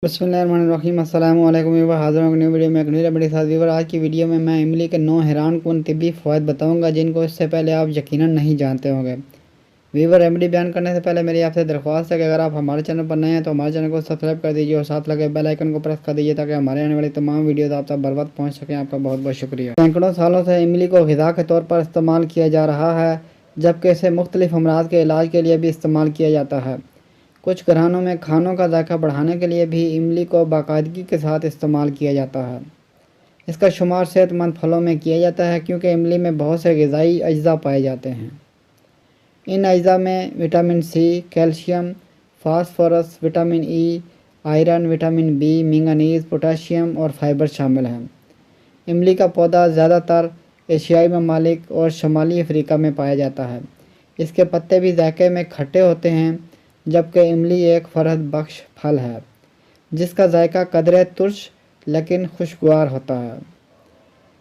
बिस्मिल्लाहिर्रहमानिर्रहीम। अस्सलाम वालेकुम व्यूअर, हाज़िर हूँ न्यू वीडियो में एक नई अपडेट के साथ। व्यूअर, आज की वीडियो में मैं इमली के 9 हैरान कुन तिब्बी फ़वाइद बताऊंगा जिनको इससे पहले आप यकीनन नहीं जानते होंगे। व्यूअर, रेमेडी बयान करने से पहले मेरी आपसे दरख्वास्त है कि अगर आप हमारे चैनल पर नए हैं तो हमारे चैनल को सब्सक्राइब कर दीजिए और साथ लगे बेल आइकन को प्रेस कर दीजिए ताकि हमारे आने वाली तमाम वीडियोज़ आप तक बर वक्त पहुँच सकें। आपका बहुत बहुत शुक्रिया। सैकड़ों सालों से इमली को ग़िज़ा के तौर पर इस्तेमाल किया जा रहा है, जबकि इसे मुख्तलिफ अमराज के इलाज के लिए भी इस्तेमाल किया जाता है। कुछ घरानों में खानों का जायका बढ़ाने के लिए भी इमली को बाकायदगी के साथ इस्तेमाल किया जाता है। इसका शुमार सेहतमंद फलों में किया जाता है क्योंकि इमली में बहुत से ग़िज़ाई अज्जा पाए जाते हैं। इन अज्जा में vitamin C, calcium, phosphorus, vitamin E, iron, vitamin B, manganese, potassium और फाइबर शामिल हैं। इमली का पौधा ज़्यादातर एशियाई ममालिक और शुमाली अफ्रीका में पाया जाता है। इसके पत्ते भी जायके में खट्टे होते हैं, जबकि इमली एक फ़रहत बख्श फल है जिसका जायका कदरे तुर्श लेकिन खुशगवार होता है।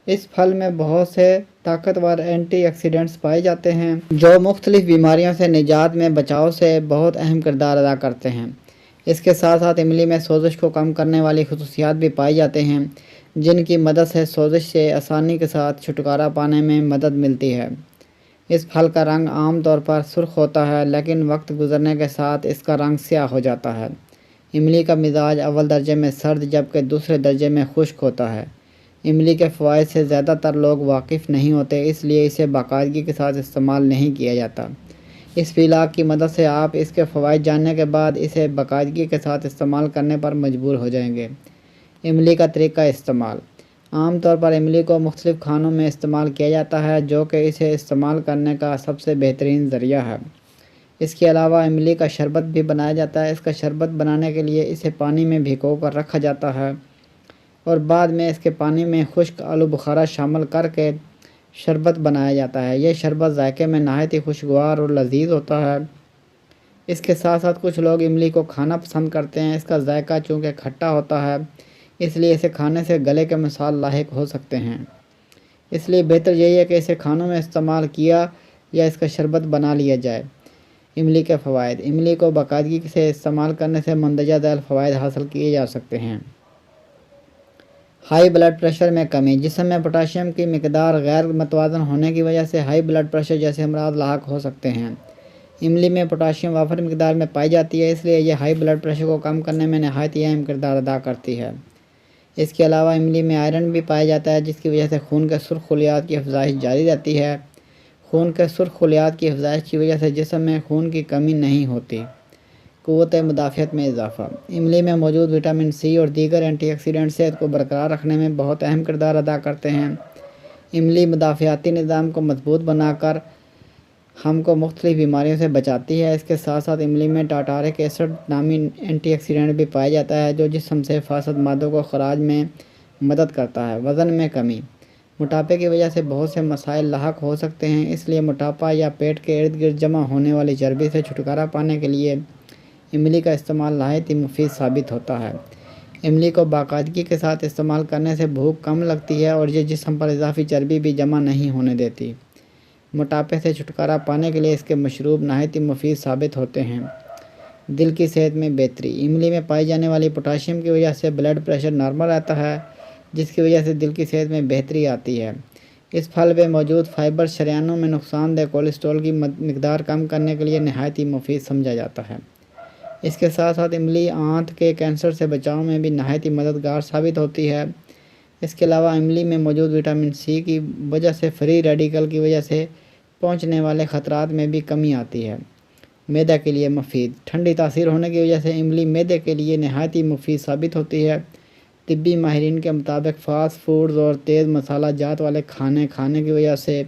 इस फल में बहुत से ताकतवर एंटीऑक्सीडेंट्स पाए जाते हैं जो मुख्तलिफ बीमारियों से निजात में बचाव से बहुत अहम किरदार अदा करते हैं। इसके साथ साथ इमली में सोजिश को कम करने वाली खसूसियात भी पाए जाते हैं जिनकी मदद से सोजिश से आसानी के साथ छुटकारा पाने में मदद मिलती है। इस फल का रंग आम तौर पर सुर्ख होता है, लेकिन वक्त गुजरने के साथ इसका रंग स्याह हो जाता है। इमली का मिजाज अव्वल दर्जे में सर्द जबकि दूसरे दर्जे में खुश्क होता है। इमली के फ़वाइद से ज़्यादातर लोग वाकिफ़ नहीं होते, इसलिए इसे बाकायदगी के साथ इस्तेमाल नहीं किया जाता। इस व्लॉग की मदद से आप इसके फ़वाइद जानने के बाद इसे बाकायदगी के साथ इस्तेमाल करने पर मजबूर हो जाएंगे। इमली का तरीक़ा इस्तेमाल। आम तौर पर इमली को मुख्तलिफ़ खानों में इस्तेमाल किया जाता है, जो कि इसे इस्तेमाल करने का सबसे बेहतरीन ज़रिया है। इसके अलावा इमली का शरबत भी बनाया जाता है। इसका शरबत बनाने के लिए इसे पानी में भिगो कर रखा जाता है और बाद में इसके पानी में खुश्क आलू बुखारा शामिल करके शरबत बनाया जाता है। यह शरबत जायके में नहायत ही खुशगवार और लजीज होता है। इसके साथ साथ कुछ लोग इमली को खाना पसंद करते हैं। इसका जायका चूँकि खट्टा होता है, इसलिए इसे खाने से गले के मसाल लाहिक हो सकते हैं। इसलिए बेहतर यही है कि इसे खानों में इस्तेमाल किया या इसका शरबत बना लिया जाए। इमली के फ़वाइद। इमली को बाकायदगी से इस्तेमाल करने से मंदरजा ज़ैल फ़वाइद हासिल किए जा सकते हैं। हाई ब्लड प्रेशर में कमी। जिस्म में पोटाशियम की मिकदार गैर मतवाज़न होने की वजह से हाई ब्लड प्रेशर जैसे अमराज लाहक हो सकते हैं। इमली में पोटाशियम वाफर मिकदार में पाई जाती है, इसलिए यह हाई ब्लड प्रेशर को कम करने में नहायत ही अहम किरदार अदा करती है। इसके अलावा इमली में आयरन भी पाया जाता है, जिसकी वजह से खून के सुर्ख खलियात की अफजाइश जारी रहती है। खून के सुर्ख खलियात की अफजाइश की वजह से जिस्म में खून की कमी नहीं होती। क़ुव्वत मुदाफ़ियत में इजाफ़ा। इमली में मौजूद विटामिन सी और दीगर एंटीऑक्सीडेंट सेहत को बरकरार रखने में बहुत अहम किरदार अदा करते हैं। इमली मुदाफ़ियाती निज़ाम को मजबूत बनाकर हमको मुख्तलिफ बीमारियों से बचाती है। इसके साथ साथ इमली में टार्टारिक एसिड नामी एंटीऑक्सीडेंट भी पाया जाता है जो जिस्म से फासद मादों को खराज में मदद करता है। वज़न में कमी। मोटापे की वजह से बहुत से मसाइल लाहक हो सकते हैं, इसलिए मोटापा या पेट के इर्द गिर्द जमा होने वाली चर्बी से छुटकारा पाने के लिए इमली का इस्तेमाल नहायत ही मुफीद साबित होता है। इमली को बाकायदगी के साथ इस्तेमाल करने से भूख कम लगती है और ये जिस्म पर इजाफी चर्बी भी जमा नहीं होने देती। मोटापे से छुटकारा पाने के लिए इसके मशरूब नहायत ही मुफीद साबित होते हैं। दिल की सेहत में बेहतरी। इमली में पाई जाने वाली पोटाशियम की वजह से ब्लड प्रेशर नॉर्मल रहता है, जिसकी वजह से दिल की सेहत में बेहतरी आती है। इस फल में मौजूद फाइबर शरीयानों में नुकसानदेह कोलेस्ट्रॉल की मिकदार कम करने के लिए नहायत ही मुफीद समझा जाता है। इसके साथ साथ इमली आंत के कैंसर से बचाव में भी नहायत ही मददगार साबित होती है। इसके अलावा इमली में मौजूद विटामिन सी की वजह से फ्री रेडिकल की वजह से पहुंचने वाले ख़तरात में भी कमी आती है। मैदा के लिए मुफीद। ठंडी तासीर होने की वजह से इमली मैदे के लिए नहायत ही मुफीद साबित होती है। तिब्बी माहिरीन के मुताबिक फ़ास्ट फूड्स और तेज़ मसाला जात वाले खाने खाने की वजह से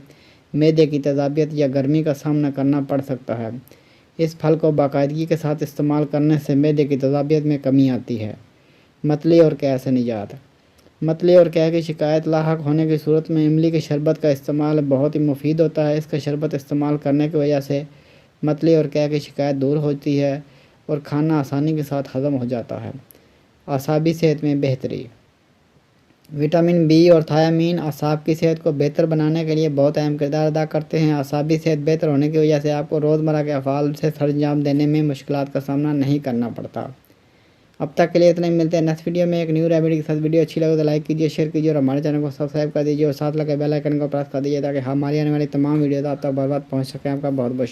मैदे की तेज़ाबियत या गर्मी का सामना करना पड़ सकता है। इस फल को बाकायदगी के साथ इस्तेमाल करने से मैदे की तेज़ाबियत में कमी आती है। मतली और कैं से निजात। मतली और कैं की शिकायत लाहक होने की सूरत में इमली के शरबत का इस्तेमाल बहुत ही मुफीद होता है। इसका शरबत इस्तेमाल करने की वजह से मतली और कैं की शिकायत दूर होती है और खाना आसानी के साथ हज़म हो जाता है। आसाबी सेहत में बेहतरी। विटामिन बी और थायामीन असाब की सेहत को बेहतर बनाने के लिए बहुत अहम किरदार अदा करते हैं। आसाबी सेहत बेहतर होने की वजह से आपको रोज़मर्रा के अफ़ाल से सरअंजाम देने में मुश्किलात का सामना नहीं करना पड़ता। اب تک کے لیے اتنا ہی، ملتے ہیں نیکسٹ ویڈیو میں ایک نیو ریمیڈی کے ساتھ۔ ویڈیو اچھی لگے تو لائک کیجیے، شیئر کیجیے اور ہمارے چینل کو سبسکرائب کر دیجیے اور ساتھ لگے بیل آئکن کو پریس کر دیجیے تاکہ ہماری آنے والی تمام ویڈیوز آپ تک بار بار پہنچ سکیں۔ آپ کا بہت بہت